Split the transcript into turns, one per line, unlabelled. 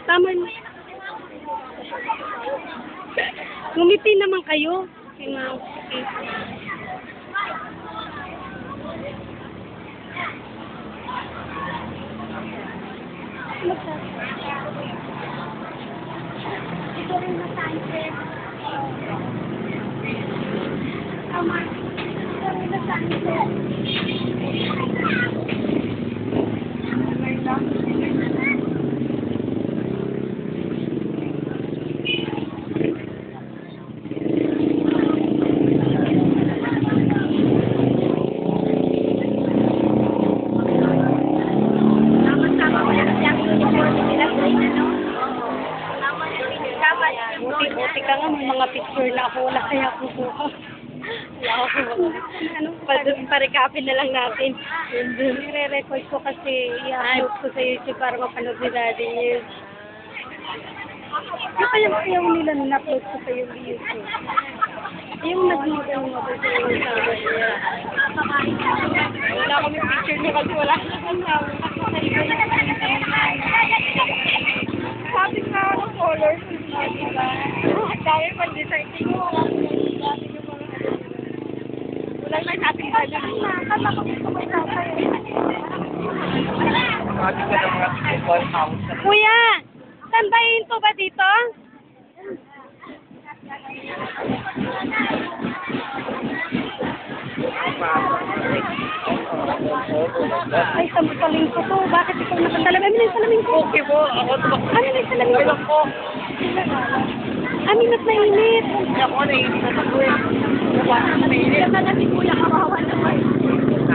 Tama na. Ngumiti naman kayo. Okay.
Ito rin na sunset. Tama. Ito rin na sunset.
Buti ka nga, may mga picture na ako. Wala kaya ako kuha. Wala ako pa-recapin na lang natin. Nire-record ko kasi i-upload ko sa YouTube para mapanood ni Daddy News. Yung kaya nila na-upload ko sa YouTube. Yung nag-model mo ko sa yung sabi niya. Wala kami picture niya kasi wala kang sabi.
Sabi nga ng colors. Dahil pag-design ko, wala na natin ba dyan. Kata ko gusto ko isapay.
Kuya, saan ba hinto ba dito? Ay, sampaling ko to. Bakit ikaw nakatalaga? Amin ang salamin ko.
Okay po, ako ito.
Amin ang salamin ko.
Lang po.
Amin at mainit.
Ako na yung natapuin.
Kaya na si Kuya kawawa naman.